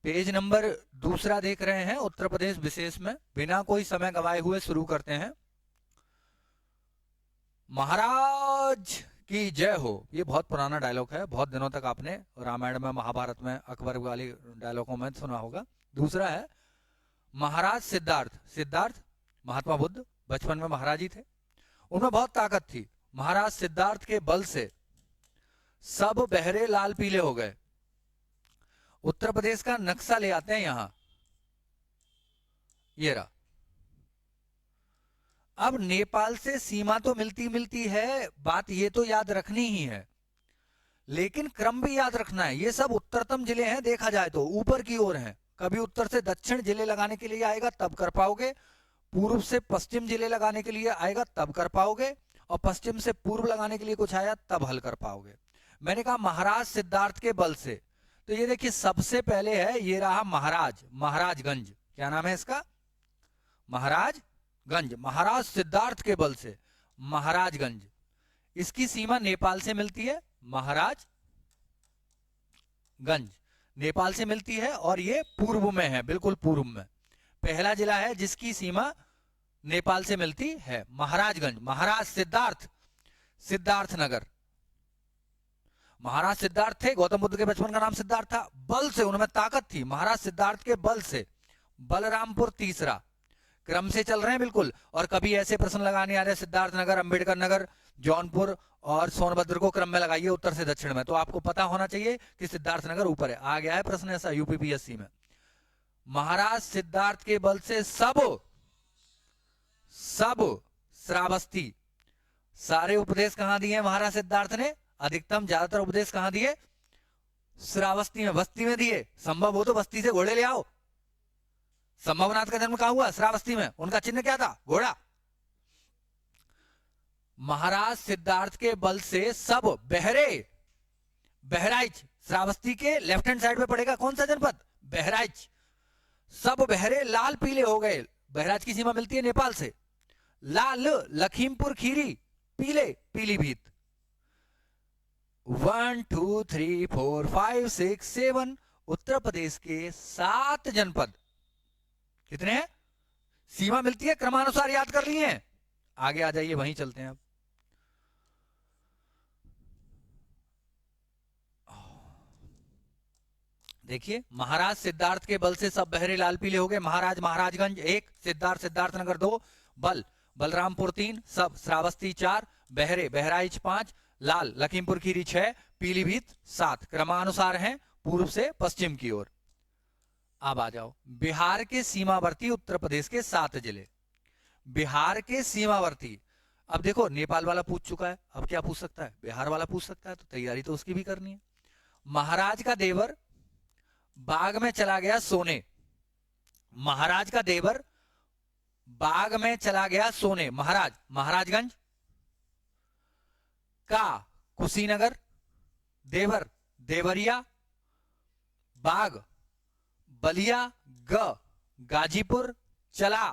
Page number दूसरा देख रहे हैं उत्तर प्रदेश विशेष में। बिना कोई समय गवाए हुए शुरू करते हैं। महाराज की जय हो, ये बहुत पुराना डायलॉग है, बहुत दिनों तक आपने रामायण में, महाभारत में, अकबर वाली डायलॉगों में सुना होगा। दूसरा है महाराज सिद्धार्थ। सिद्धार्थ महात्मा बुद्ध बचपन में महाराज ही थे, उनमें बहुत ताकत थी। महाराज सिद्धार्थ के बल से सब बहरे लाल पीले हो गए। उत्तर प्रदेश का नक्शा ले आते हैं यहां, ये रहा। अब नेपाल से सीमा तो मिलती मिलती है, बात ये तो याद रखनी ही है, लेकिन क्रम भी याद रखना है। ये सब उत्तरतम जिले हैं, देखा जाए तो ऊपर की ओर हैं। कभी उत्तर से दक्षिण जिले लगाने के लिए आएगा तब कर पाओगे, पूर्व से पश्चिम जिले लगाने के लिए आएगा तब कर पाओगे, और पश्चिम से पूर्व लगाने के लिए कुछ आया तब हल कर पाओगे। मैंने कहा महाराज सिद्धार्थ के बल से, तो ये देखिए सबसे पहले है, ये रहा महाराज, महाराजगंज। क्या नाम है इसका? महाराजगंज। महाराज सिद्धार्थ के बल से महाराजगंज, इसकी सीमा नेपाल से मिलती है। महाराजगंज नेपाल से मिलती है और ये पूर्व में है, बिल्कुल पूर्व में। पहला जिला है जिसकी सीमा नेपाल से मिलती है, महाराजगंज। महाराज सिद्धार्थ, सिद्धार्थ नगर। महाराज सिद्धार्थ थे, गौतम बुद्ध के बचपन का नाम सिद्धार्थ था, बल से उनमें ताकत थी। महाराज सिद्धार्थ के बल से बलरामपुर तीसरा, क्रम से चल रहे हैं बिल्कुल। और कभी ऐसे प्रश्न लगाने आ रहे हैं सिद्धार्थ नगर, अंबेडकर नगर, जौनपुर और सोनभद्र को क्रम में लगाइए उत्तर से दक्षिण में, तो आपको पता होना चाहिए कि सिद्धार्थ नगर ऊपर है। आ गया है प्रश्न ऐसा यूपीपीएससी में। महाराज सिद्धार्थ के बल से सब श्रावस्ती, सारे उपदेश कहां दिए महाराज सिद्धार्थ ने? अधिकतम ज्यादातर उपदेश कहां दिए? श्रावस्ती में, बस्ती में दिए। संभव हो तो बस्ती से घोड़े ले आओ। संभवनाथ का जन्म कहां हुआ? श्रावस्ती में। उनका चिन्ह क्या था? घोड़ा। महाराज सिद्धार्थ के बल से सब बहरे, बहराइच श्रावस्ती के लेफ्ट हैंड साइड में पड़ेगा कौन सा जनपद? बहराइच। सब बहरे लाल पीले हो गए। बहराइच की सीमा मिलती है नेपाल से। लाल लखीमपुर खीरी, पीले पीलीभीत। 1 2 3 4 5 6 7 उत्तर प्रदेश के 7 जनपद। कितने हैं? सीमा मिलती है, क्रमानुसार याद कर लिए हैं। आगे आ जाइए, वहीं चलते हैं अब। देखिए महाराज सिद्धार्थ के बल से सब बहरे लाल पीले हो गए। महाराज महाराजगंज 1, सिद्धार्थ सिद्धार्थनगर 2, बल बलरामपुर 3, सब श्रावस्ती 4, बहरे बहराइच 5, लाल लखीमपुर खीरी 6, पीलीभीत 7। क्रमानुसार हैं पूर्व से पश्चिम की ओर। अब आ जाओ बिहार के सीमावर्ती उत्तर प्रदेश के 7 जिले। बिहार के सीमावर्ती, अब देखो नेपाल वाला पूछ चुका है, अब क्या पूछ सकता है? बिहार वाला पूछ सकता है, तो तैयारी तो उसकी भी करनी है। महाराज का देवर बाग में चला गया सोने। महाराज का देवर बाग में चला गया सोने। महाराज महाराजगंज का कुशीनगर, देवर देवरिया, बाग बलिया, गाजीपुर, चला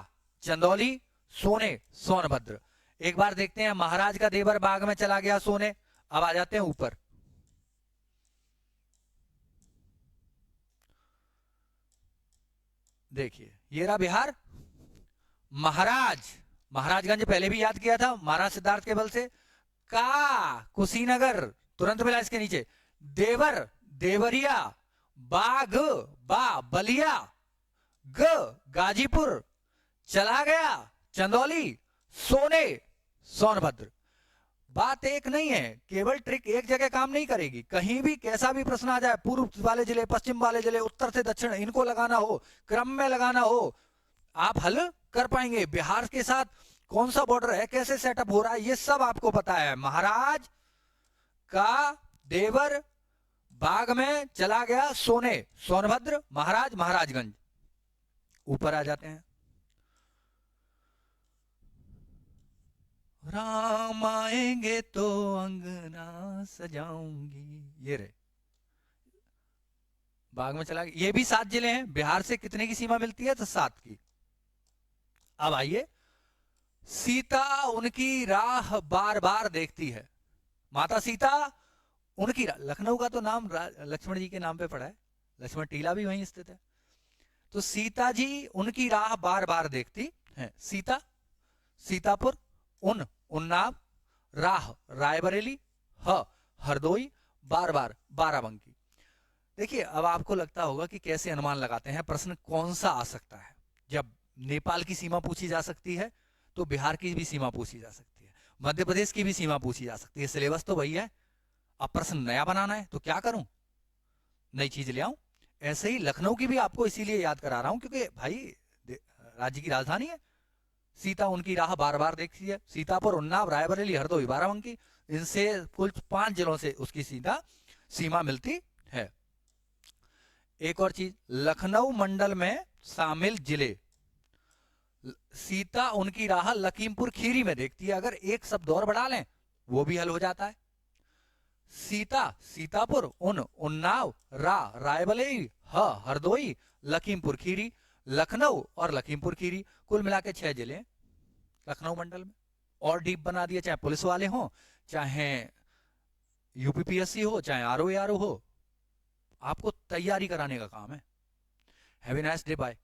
चंदौली, सोने सोनभद्र। एक बार देखते हैं महाराज का देवर बाग में चला गया सोने। अब आ जाते हैं ऊपर। देखिए ये रहा बिहार। महाराज महाराजगंज पहले भी याद किया था, महाराज सिद्धार्थ के बल से। का कुशीनगर तुरंत मिला इसके नीचे। देवर देवरिया, बाग बा बलिया, गाजीपुर, चला गया चंदौली, सोने सोनभद्र। बात एक नहीं है, केवल ट्रिक एक जगह काम नहीं करेगी। कहीं भी कैसा भी प्रश्न आ जाए, पूर्व वाले जिले, पश्चिम वाले जिले, उत्तर से दक्षिण, इनको लगाना हो, क्रम में लगाना हो, आप हल कर पाएंगे। बिहार के साथ कौन सा बॉर्डर है, कैसे सेटअप हो रहा है, ये सब आपको पता है। महाराज का देवर बाग में चला गया सोने सोनभद्र, महाराज महाराजगंज। ऊपर आ जाते हैं। राम आएंगे तो अंगना सजाऊंगी, ये रहे बाग में चला गया। ये भी 7 जिले हैं। बिहार से कितने की सीमा मिलती है? तो 7 की। अब आइए, सीता उनकी राह बार बार देखती है। माता सीता उनकी राह, लखनऊ का तो नाम लक्ष्मण जी के नाम पे पड़ा है, लक्ष्मण टीला भी वहीं स्थित है। तो सीता जी उनकी राह बार बार देखती है। सीता सीतापुर, उन उन्नाव, राह रायबरेली, ह हरदोई, बार बार बाराबंकी। देखिए अब आपको लगता होगा कि कैसे अनुमान लगाते हैं, प्रश्न कौन सा आ सकता है। जब नेपाल की सीमा पूछी जा सकती है तो बिहार की भी सीमा पूछी जा सकती है, मध्य प्रदेश की भी सीमा पूछी जा सकती है। सिलेबस तो वही है, अब प्रश्न नया बनाना है तो क्या करूं, नई चीज ले आऊं। ऐसे ही लखनऊ की भी आपको इसीलिए याद करा रहा हूं क्योंकि भाई राज्य की राजधानी है। सीता उनकी राह बार बार देखती है। सीतापुर, उन्नाव, रायबरेली, हरदोई, बाराबंकी, इनसे कुल 5 जिलों से उसकी सीधा सीमा मिलती है। एक और चीज, लखनऊ मंडल में शामिल जिले, सीता उनकी राह लखीमपुर खीरी में देखती है। अगर एक शब्द और बढ़ा लें वो भी हल हो जाता है। सीता सीतापुर, उन उन्नाव, रायबरेली, हरदोई, लखीमपुर खीरी, लखनऊ और लखीमपुर खीरी, कुल मिला के 6 जिले लखनऊ मंडल में। और डीप बना दिए, चाहे पुलिस वाले हो, चाहे यूपीपीएससी हो, चाहे आरओ हो, आपको तैयारी कराने का काम है। Have a nice day, bye.